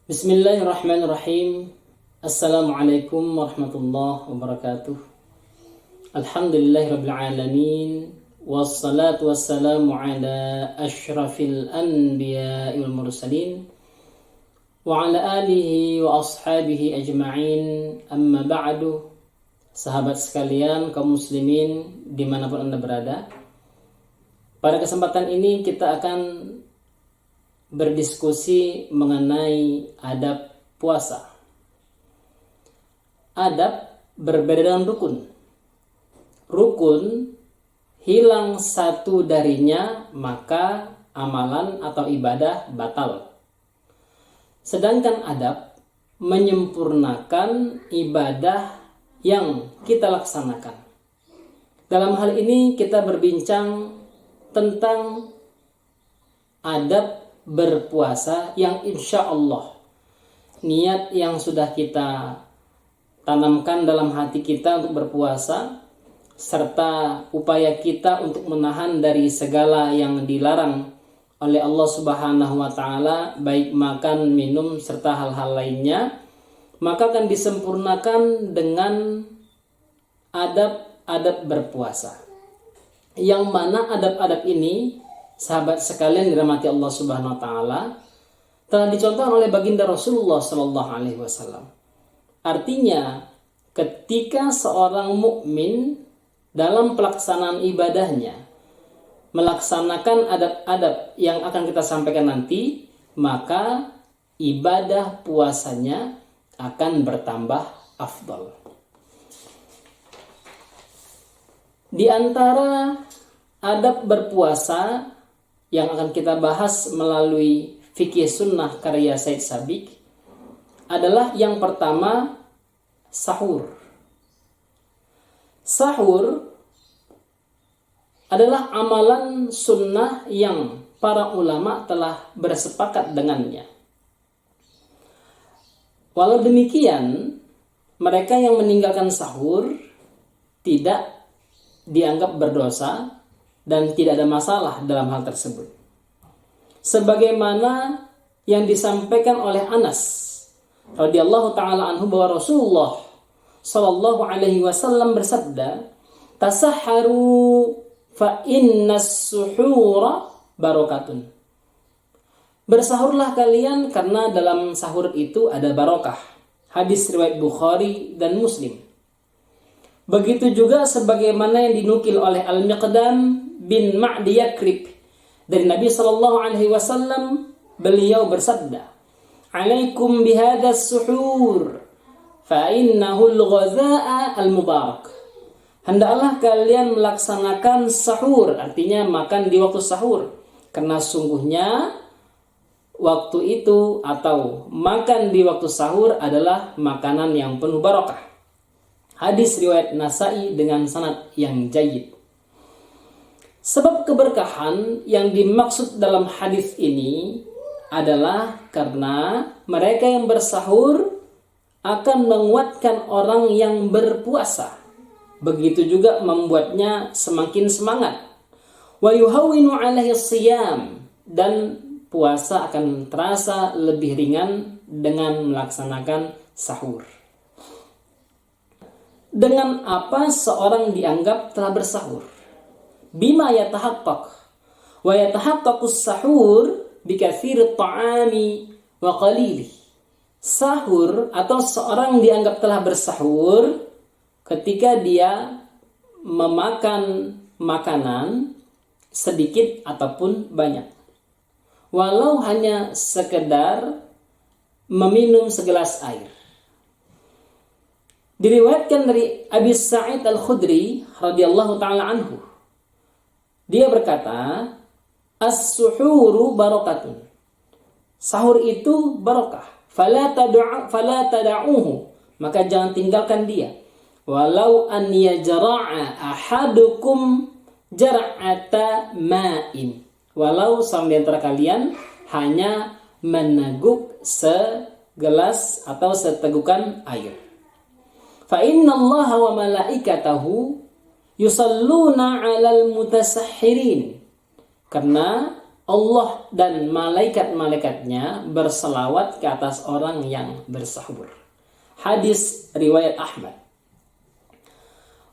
Bismillahirrahmanirrahim. Assalamualaikum warahmatullahi wabarakatuh. Alhamdulillahirabbil alamin. Wassalatu wassalamu ala asyrafil anbiya'i wal mursalin wa ala alihi wa ashabihi ajma'in. Amma ba'du. Sahabat sekalian, kaum muslimin dimanapun Anda berada, pada kesempatan ini kita akan berdiskusi mengenai adab puasa. Adab berbeda dengan rukun. Rukun hilang satu darinya maka amalan atau ibadah batal. Sedangkan adab menyempurnakan ibadah yang kita laksanakan. Dalam hal ini kita berbincang tentang adab berpuasa yang insya Allah niat yang sudah kita tanamkan dalam hati kita untuk berpuasa, serta upaya kita untuk menahan dari segala yang dilarang oleh Allah Subhanahu wa Ta'ala, baik makan, minum, serta hal-hal lainnya, maka akan disempurnakan dengan adab-adab berpuasa. Yang mana adab-adab ini, sahabat sekalian dirahmati Allah Subhanahu wa Ta'ala, telah dicontohkan oleh baginda Rasulullah Sallallahu Alaihi Wasallam. Artinya, ketika seorang mukmin dalam pelaksanaan ibadahnya melaksanakan adab-adab yang akan kita sampaikan nanti, maka ibadah puasanya akan bertambah afdal. Di antara adab berpuasa yang akan kita bahas melalui fikih sunnah karya Said Sabiq adalah yang pertama, sahur. Sahur adalah amalan sunnah yang para ulama telah bersepakat dengannya. Walau demikian, mereka yang meninggalkan sahur tidak dianggap berdosa dan tidak ada masalah dalam hal tersebut. Sebagaimana yang disampaikan oleh Anas radhiyallahu taala anhu bahwa Rasulullah sallallahu alaihi wasallam bersabda, "Tasahharu fa innas suhura barakatun." Bersahurlah kalian karena dalam sahur itu ada barokah. Hadis riwayat Bukhari dan Muslim. Begitu juga sebagaimana yang dinukil oleh Al-Miqdam bin Ma'di Yakrib dari Nabi sallallahu alaihi wasallam, beliau bersabda, "Alaikum bihadas suhur fa innahu al-ghazaa al-mubarak." Hendaklah kalian melaksanakan sahur, artinya makan di waktu sahur, karena sungguhnya waktu itu atau makan di waktu sahur adalah makanan yang penuh barakah. Hadis riwayat Nasa'i dengan sanad yang jayyid. Sebab keberkahan yang dimaksud dalam hadis ini adalah karena mereka yang bersahur akan menguatkan orang yang berpuasa. Begitu juga membuatnya semakin semangat. Wa yuhawwinu 'alaihi shiyam, dan puasa akan terasa lebih ringan dengan melaksanakan sahur. Dengan apa seorang dianggap telah bersahur? Bima yatahaqqaq wa yatahaqqaqus sahur bikatsir at-ta'ami wa qalili. Sahur atau seorang dianggap telah bersahur ketika dia memakan makanan sedikit ataupun banyak. Walau hanya sekedar meminum segelas air. Diriwayatkan dari Abi Sa'id Al-Khudri radhiyallahu taala anhu. Dia berkata, "As-suhuru barakatun." Sahur itu barakah. Fala tada'uhu, maka jangan tinggalkan dia. Walau an yajra'a ahadukum jar'ata ma'in. Walau seorang di antara kalian hanya meneguk segelas atau setegukan air. Fa inna Allah wa malaikatahu yusalluna 'alal mutasahhirin. Karena Allah dan malaikat-malaikatnya berselawat ke atas orang yang bersahur. Hadis riwayat Ahmad.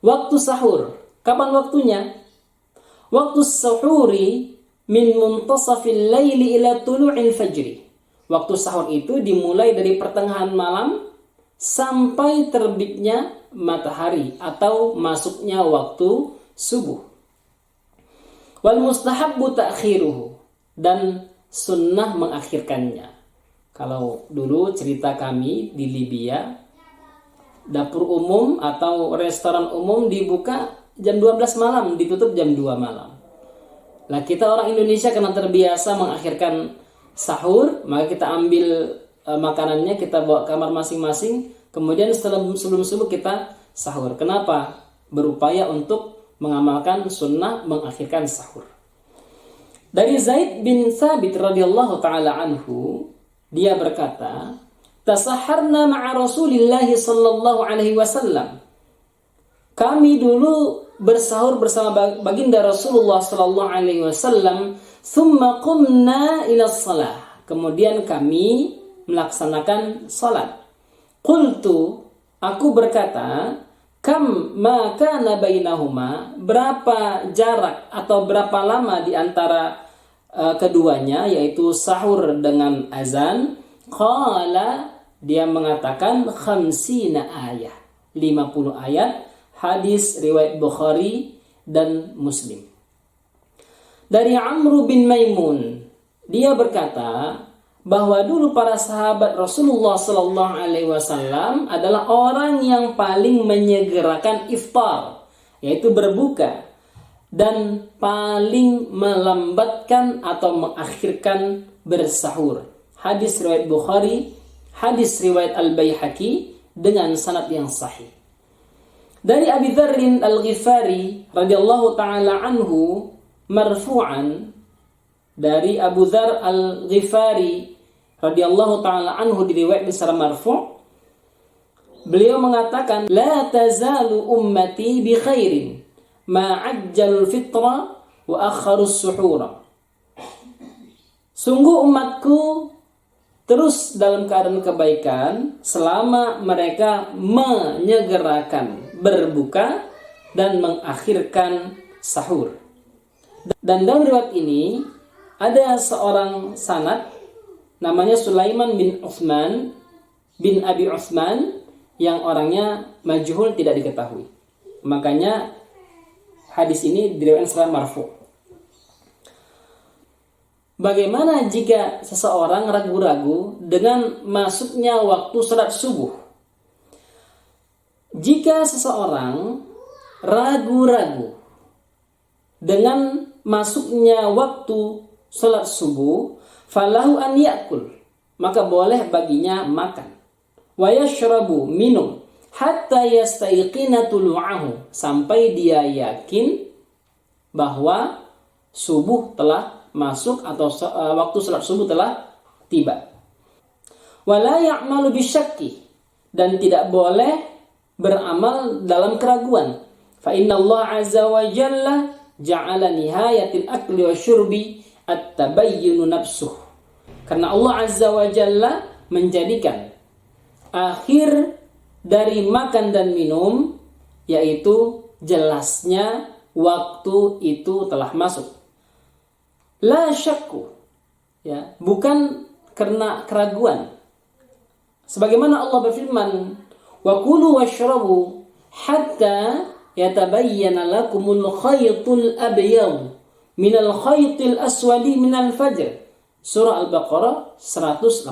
Waktu sahur, kapan waktunya? Waktu sahuri min muntasafil laili ila tulu'il fajri. Waktu sahur itu dimulai dari pertengahan malam sampai terbitnya matahari atau masuknya waktu subuh. Wal mustahabbu ta'khiruhu, dan sunnah mengakhirkannya. Kalau dulu cerita kami di Libya, dapur umum atau restoran umum dibuka jam 12 malam, ditutup jam 2 malam. Lah kita orang Indonesia karena terbiasa mengakhirkan sahur, maka kita ambil makanannya, kita bawa kamar masing-masing, kemudian sebelum subuh kita sahur. Kenapa? Berupaya untuk mengamalkan sunnah mengakhirkan sahur. Dari Zaid bin Thabit radhiyallahu taala anhu, dia berkata, "Tasaharna ma'a Rasulillah sallallahu alaihi wasallam." Kami dulu bersahur bersama baginda Rasulullah sallallahu alaihi wasallam, "Tsumma qumna ila shalah." Kemudian kami melaksanakan salat. Qultu, aku berkata, "Kam ma kana bainahuma?" Berapa jarak atau berapa lama di antara keduanya, yaitu sahur dengan azan? Qala, dia mengatakan 50 ayat, 50 ayat. Hadis riwayat Bukhari dan Muslim. Dari Amr bin Maimun, dia berkata bahwa dulu para sahabat Rasulullah sallallahu alaihi wasallam adalah orang yang paling menyegerakan iftar, yaitu berbuka, dan paling melambatkan atau mengakhirkan bersahur. Hadis riwayat Bukhari, hadis riwayat Al-Baihaqi dengan sanad yang sahih. Dari Abi Dzarrin Al-Ghifari radhiyallahu taala anhu marfu'an, dari Abu Dzar Al-Ghifari radhiyallahu taala anhu diriwayatkan secara marfu', beliau mengatakan, "La tazalu ummati bi khairin ma'ajjalul fitra wa akharus suhura." Sungguh umatku terus dalam keadaan kebaikan selama mereka menyegerakan berbuka dan mengakhirkan sahur. Dan dalam riwayat ini ada seorang sanad namanya Sulaiman bin Utsman bin Abi Utsman yang orangnya majhul, tidak diketahui. Makanya hadis ini diriwayatkan secara marfu'. Bagaimana jika seseorang ragu-ragu dengan masuknya waktu salat subuh? Jika seseorang ragu-ragu dengan masuknya waktu salat subuh, falahu an yakul, maka boleh baginya makan. Wa yashrabu, minum, hatta yastayqina tulu'ahu, sampai dia yakin bahwa subuh telah masuk atau waktu salat subuh telah tiba. Wala ya'malu bisyakki, dan tidak boleh beramal dalam keraguan. Fa inna Allah azza wa jalla ja'ala nihayatil akli wa syurbi at-tabayyunu nafsuh. Karena Allah azza wa jalla menjadikan akhir dari makan dan minum yaitu jelasnya waktu itu telah masuk. La syakku, ya, bukan karena keraguan. Sebagaimana Allah berfirman, wa kulu washrabu hatta yatabayyana lakumul khaytul abyad minal khaytil aswadi minal fajr. Surah Al-Baqarah 187.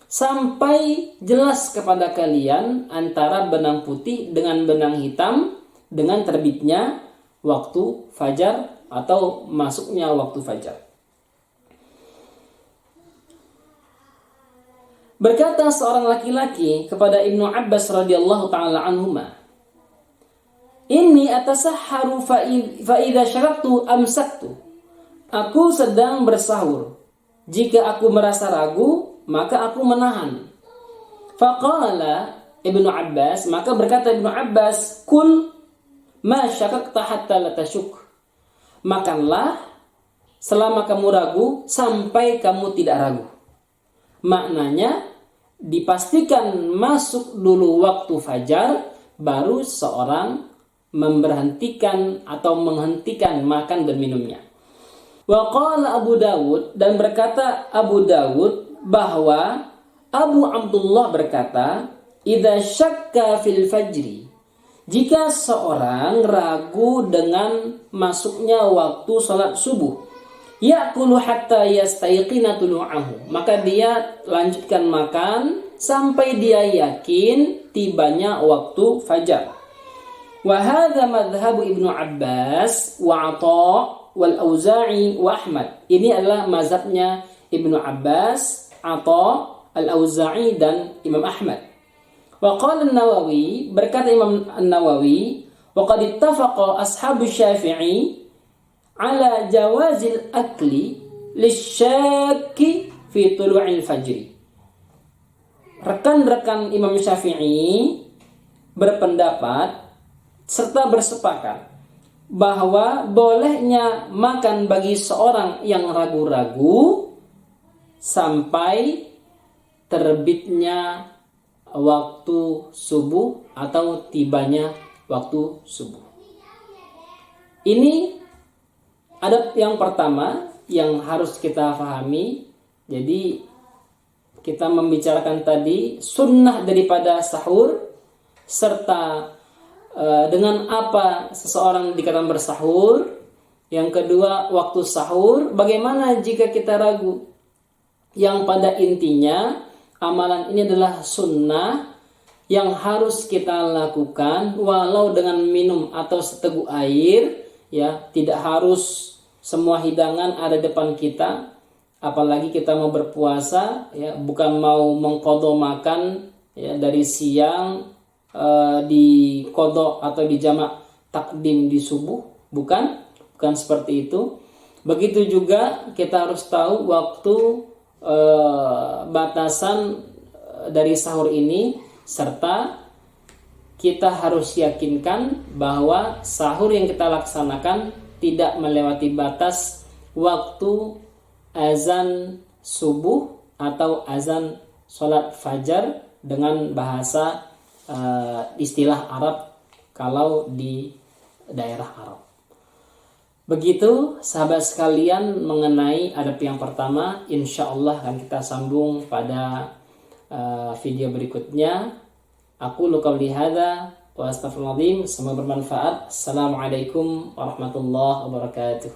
Sampai jelas kepada kalian antara benang putih dengan benang hitam dengan terbitnya waktu fajar atau masuknya waktu fajar. Berkata seorang laki-laki kepada Ibnu Abbas radhiyallahu taala anhuma, "Inni atasahharu fa idza syarabtu amsaktu." Aku sedang bersahur. Jika aku merasa ragu, maka aku menahan. Faqala Ibnu Abbas, maka berkata Ibnu Abbas, "Kul ma syakakta hatta la tashuk." Makanlah selama kamu ragu sampai kamu tidak ragu. Maknanya dipastikan masuk dulu waktu fajar, baru seorang memberhentikan atau menghentikan makan dan minumnya. Wa qala Abu Dawud, dan berkata Abu Dawud bahwa Abu Abdullah berkata, idza syakka fil fajri, jika seorang ragu dengan masuknya waktu salat subuh, ya'kulu hatta yastayqina tulu'ahu, maka dia lanjutkan makan sampai dia yakin tibanya waktu fajar. Wa hadza madhhabu Ibnu Abbas wa Atha wal Auza'i wa Ahmad. Ini adalah mazhabnya Ibnu Abbas, Atha, Al-Auza'i dan Imam Ahmad. Wa qala An-Nawawi, berkata Imam An-Nawawi, wa qad ittafaqa ashabu Syafi'i ala jawazil akli lisyaki fi tulu'il fajri. Rekan-rekan Imam Syafi'i berpendapat serta bersepakat bahwa bolehnya makan bagi seorang yang ragu-ragu sampai terbitnya waktu subuh atau tibanya waktu subuh. Ini adab yang pertama yang harus kita pahami. Jadi kita membicarakan tadi sunnah daripada sahur, serta dengan apa seseorang dikatakan bersahur. Yang kedua, waktu sahur. Bagaimana jika kita ragu? Yang pada intinya amalan ini adalah sunnah yang harus kita lakukan walau dengan minum atau seteguk air, ya, tidak harus semua hidangan ada depan kita. Apalagi kita mau berpuasa, ya, bukan mau mengqadha makan, ya, dari siang di qadha atau di jamak takdim di subuh, bukan seperti itu. Begitu juga kita harus tahu waktu batasan dari sahur ini, serta kita harus yakinkan bahwa sahur yang kita laksanakan tidak melewati batas waktu azan subuh atau azan sholat fajar dengan bahasa istilah Arab kalau di daerah Arab. Begitu sahabat sekalian mengenai adab yang pertama. Insya Allah akan kita sambung pada video berikutnya. Aku qauli hadza wa astaghfirullahaladzim. Semoga bermanfaat. Assalamualaikum warahmatullahi wabarakatuh.